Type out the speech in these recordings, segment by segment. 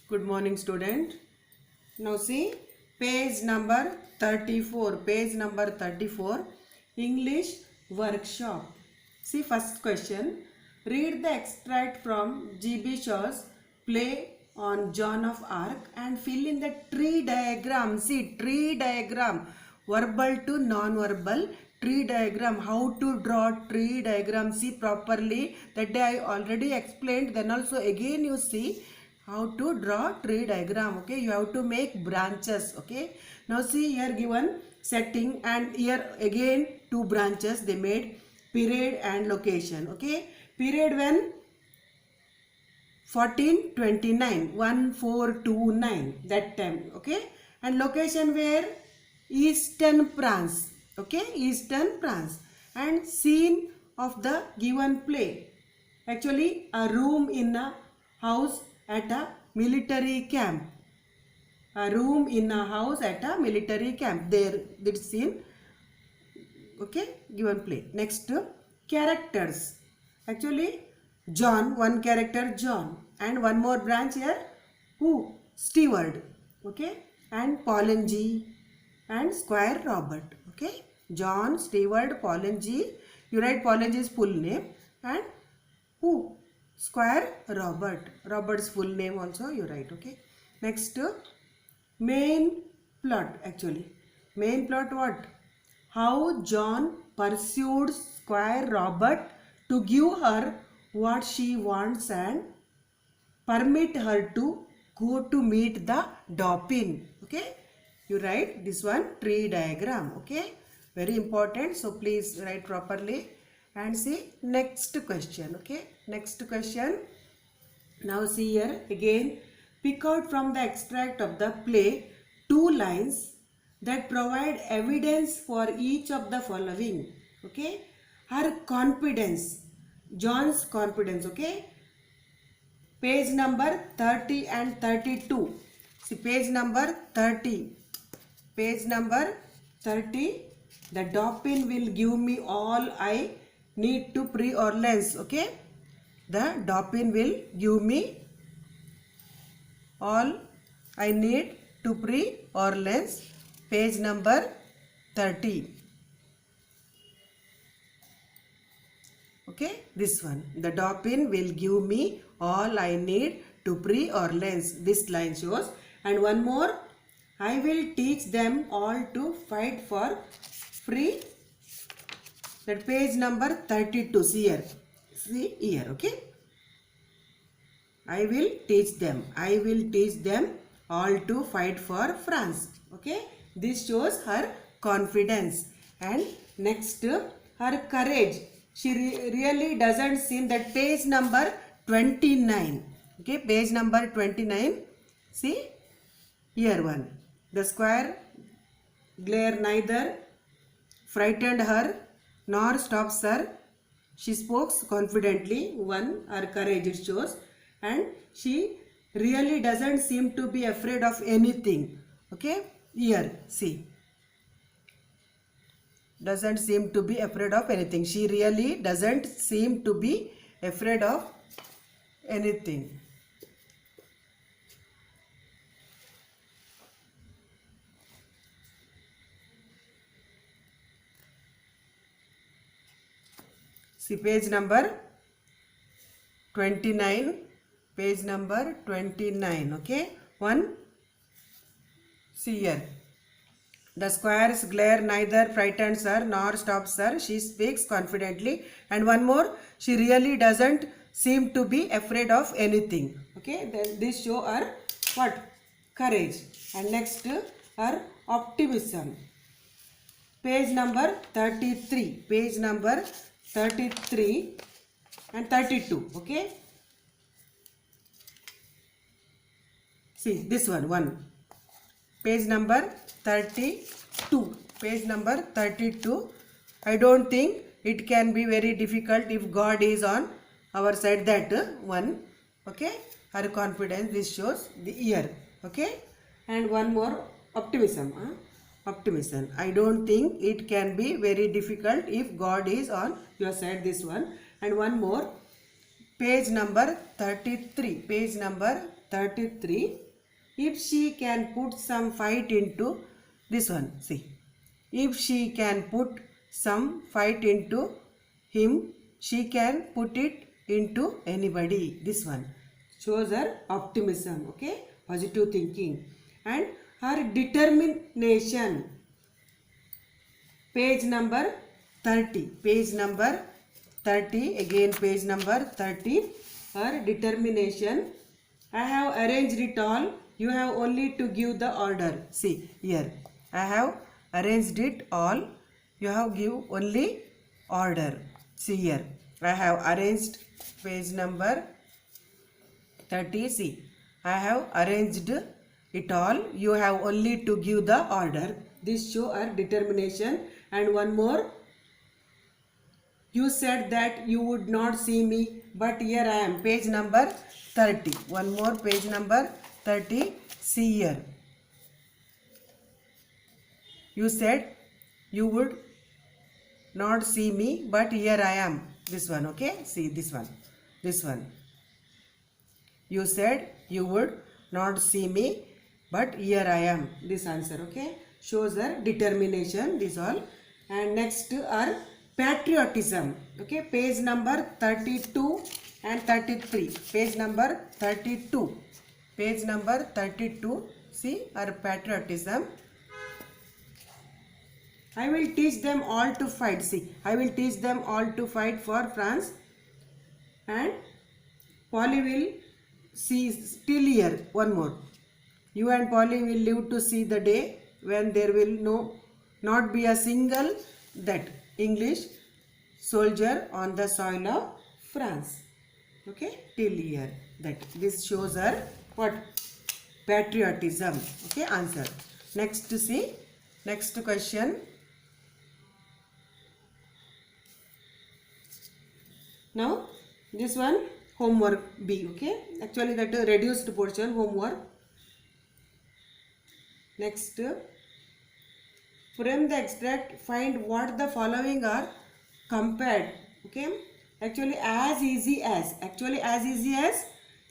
Good morning, student. Now see page number 34. Page number 34. English workshop. See first question. Read the extract from G.B. Shaw's play on Joan of Arc and fill in the tree diagram. See tree diagram. Verbal to non-verbal tree diagram. How to draw tree diagram. See properly. That day I already explained. Then also again you see how to draw tree diagram. Okay, you have to make branches. Okay, now see here given setting and here again two branches they made, period and location. Okay, period when 1429 1429 that time. Okay, and location where Eastern France. Okay, Eastern France. And scene of the given play, actually a room in a house at a military camp. A room in a house at a military camp. There this scene. Okay, given play. Next, characters. Actually John, one character John, and one more branch here. Who? Steward. Okay, and Pauline and Squire Robert. Okay, John, Steward, Pauline. You write Pauline's full name and who? Squire Robert. Robert's full name also you write. Okay. Next, main plot. Actually main plot what? How John pursued Squire Robert to give her what she wants and permit her to go to meet the Dauphin. Okay, you write this one tree diagram. Okay, very important, so please write properly. And see next question. Okay, next question. Now see here again, pick out from the extract of the play two lines that provide evidence for each of the following. Okay, her confidence, John's confidence. Okay, page number 30 and 32. See page number 30. Page number 30. The Dauphin will give me all I need to Pre-Orleans. Okay, the Dauphin will give me all I need to Pre-Orleans. Page number 30. Okay, this one. The Dauphin will give me all I need to Pre-Orleans. This line shows. And one more. I will teach them all to fight for free. That page number 32. See here. See here. Okay. I will teach them. I will teach them all to fight for France. Okay. This shows her confidence. And next, her courage. She really doesn't seem that page number 29. Okay. Page number 29. See here one. The Squire glare neither frightened her nor stops her. She spoke confidently. One, her courage it shows. And she really doesn't seem to be afraid of anything. Okay, here see, doesn't seem to be afraid of anything. She really doesn't seem to be afraid of anything. See page number 29. Page number 29. Okay, one. See here. The Squire's glare neither frightens her nor stops her. She speaks confidently. And one more. She really doesn't seem to be afraid of anything. Okay, then this show her what? Courage. And next, her optimism. Page number 33. Page number 33 and 32. Okay. See this one. Page number 32. Page number 32. I don't think it can be very difficult if God is on our side. That one. Okay. Her confidence. This shows the ear. Okay. And one more, optimism. Optimism. I don't think it can be very difficult if God is on your side. This one. And one more. Page number 33. Page number 33. If she can put some fight into this one, see. If she can put some fight into him, she can put it into anybody. This one shows her optimism, okay, positive thinking, and her determination. Page number 30. Page number 30. Again, page number 30. Her determination. I have arranged it all. You have only to give the order. See here. I have arranged it all. You have give only order. See here. I have arranged page number 30. See. I have arranged it all. You have only to give the order. This show our determination. And one more. You said that you would not see me, but here I am. Page number 30. One more, page number 30. See here. You said you would not see me, but here I am. This one, okay? See this one. This one. You said you would not see me, but here I am. This answer, okay? Shows her determination. This all. And next are patriotism. Okay, page number 32 and 33. Page number 32. Page number 32. See our patriotism. I will teach them all to fight. See, I will teach them all to fight for France. And Polly will see still here. One more. You and Polly will live to see the day when there will not be a single that English soldier on the soil of France. Okay, till here. That this shows her what? Patriotism. Okay, answer. Next to see. Next question. Now this one homework B. Okay, actually that reduced portion homework. Next. From the extract, find what the following are compared. Okay, actually as easy as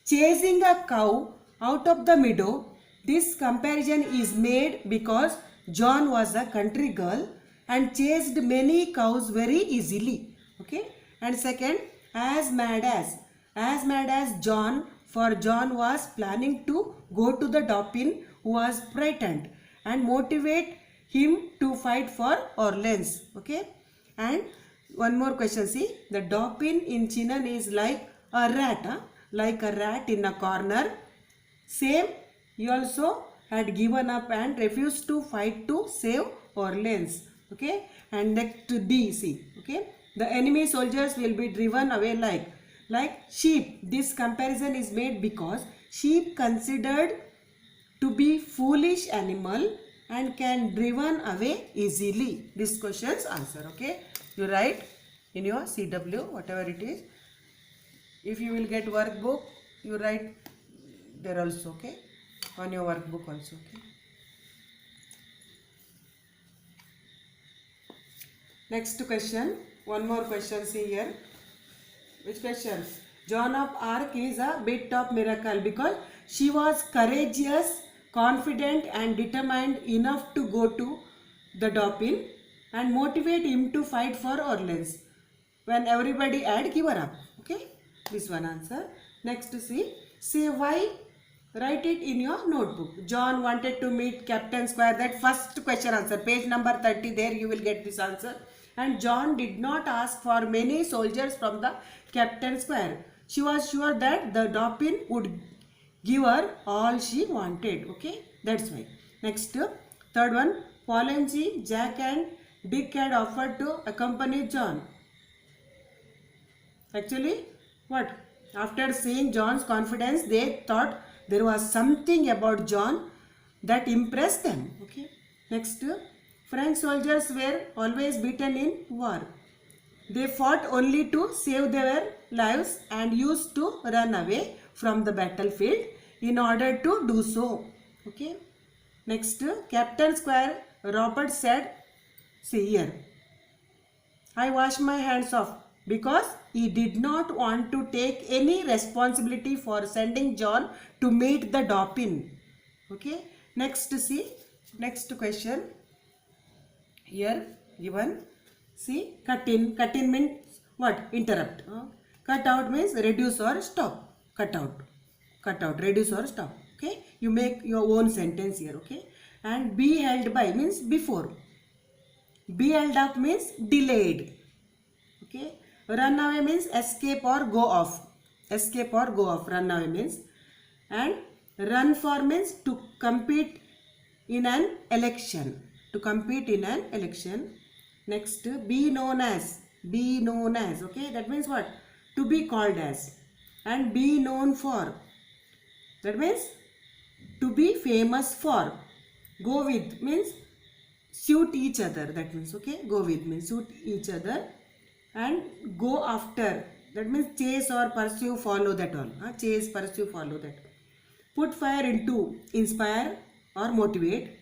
chasing a cow out of the meadow. This comparison is made because John was a country girl and chased many cows very easily. Okay, and second, as mad as John, for John was planning to go to the Dauphin, who was frightened, and motivate him to fight for Orleans. Okay, and one more question. See, the Dauphin in Chinon is like a rat, like a rat in a corner. Same, he also had given up and refused to fight to save Orleans. Okay, and next to D. See, okay, the enemy soldiers will be driven away like sheep. This comparison is made because sheep considered to be foolish animal and can driven away easily. This question's answer. Okay, you write in your CW whatever it is. If you will get workbook, you write there also. Okay, on your workbook also. Okay. Next question. One more question. See here. Which question? Joan of Arc is a bit of miracle because she was courageous, confident and determined enough to go to the Dauphin and motivate him to fight for Orleans when everybody had given up. Okay, this one answer. Next to see. Say why. Write it in your notebook. John wanted to meet Captain Square. That first question answer. Page number 30. There you will get this answer. And John did not ask for many soldiers from the Captain Square. She was sure that the Dauphin would give her all she wanted. Okay, that's why. Next, third one. Paul and G, Jack and Dick had offered to accompany John. Actually, what? After seeing John's confidence, they thought there was something about John that impressed them. Okay. Next, French soldiers were always beaten in war. They fought only to save their lives and used to run away from the battlefield in order to do so. Okay. Next, Captain Square, Robert said, see here, I wash my hands off because he did not want to take any responsibility for sending John to meet the dolphin. Okay, next see, next question here given. See, cut in means what? Interrupt. Cut out means reduce or stop. Cut out, reduce or stop. Okay, you make your own sentence here. Okay, and be held by means before. Be held up means delayed. Okay, run away means escape or go off. Escape or go off. Run away means, and run for means to compete in an election. To compete in an election. Next, be known as. Be known as. Okay, that means what? To be called as. And be known for. That means to be famous for. Go with means suit each other. That means, okay, go with means suit each other. And go after. That means chase or pursue, follow, that all. Chase, pursue, follow, that. Put fire into, inspire or motivate.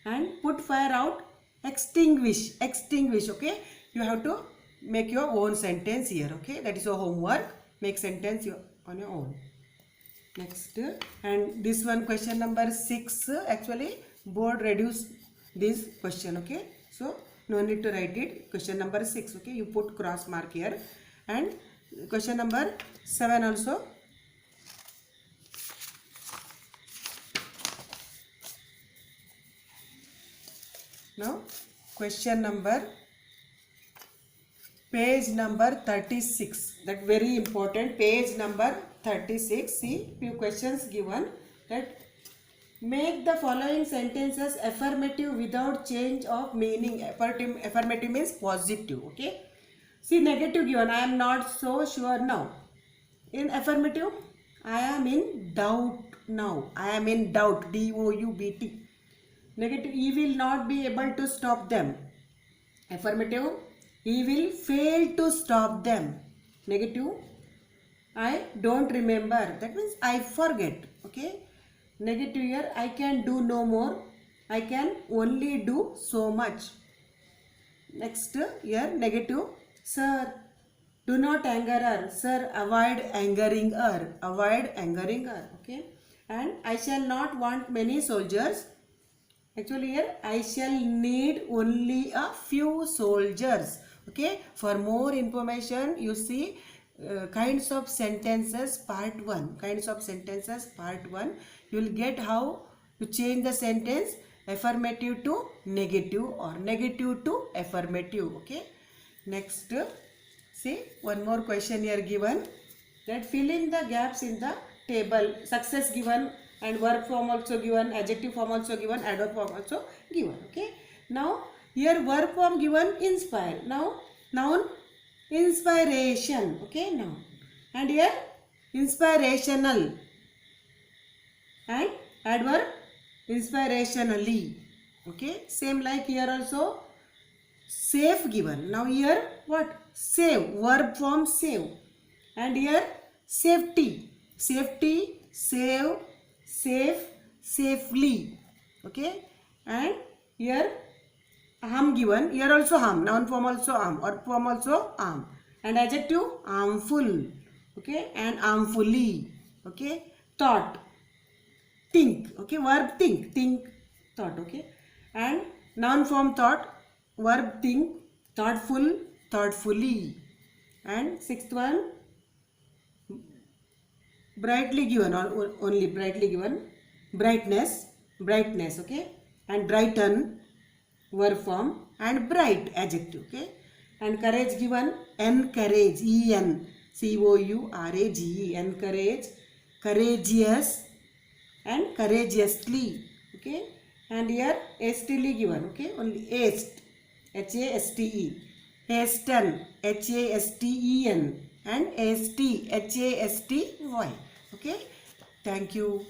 And put fire out, extinguish. Okay, you have to make your own sentence here. Okay, that is your homework. Make sentence on your own. Next, and this one, question number 6, actually board reduce this question. Okay, so no need to write it. Question number 6. Okay, you put cross mark here. And question number 7 also. Now, question number, page number 36. That very important, page number 36. See, few questions given. That make the following sentences affirmative without change of meaning. Affirmative means positive. Okay. See, negative given. I am not so sure now. In affirmative, I am in doubt now. I am in doubt. D-O-U-B-T. Negative, he will not be able to stop them. Affirmative, he will fail to stop them. Negative, I don't remember. That means I forget. Okay. Negative here, I can do no more. I can only do so much. Next here, negative, sir, do not anger her. Sir, avoid angering her. Avoid angering her. Okay. And I shall not want many soldiers. Actually here, I shall need only a few soldiers. Okay. For more information, you see kinds of sentences part 1. Kinds of sentences part 1. You will get how to change the sentence affirmative to negative or negative to affirmative. Okay. Next, see one more question here given. That fill in the gaps in the table. Success given. And verb form also given, adjective form also given, adverb form also given. Okay. Now here verb form given, inspire. Now noun, inspiration. Okay, noun. And here inspirational. And adverb, inspirationally. Okay. Same like here also, safe given. Now here what? Save. Verb form save. And here safety. Safety, save, safe, safely. Okay. And here harm given. Here also harm. Noun form also harm. Verb form also harm. And adjective, harmful. Okay. And harmfully. Okay. Thought, think. Okay. Verb think. Think, thought. Okay. And noun form thought. Verb think. Thoughtful, thoughtfully. And sixth one, brightly given, or only brightly given, brightness, brightness. Okay. And brighten, verb form. And bright, adjective. Okay. And courage given, encourage, E-N, C-O-U-R-A-G-E, encourage, courageous, and courageously. Okay. And here hastily given. Okay. Only haste, H-A-S-T-E, hasten, H-A-S-T-E-N, and hasty, H-A-S-T-Y. Okay. Thank you.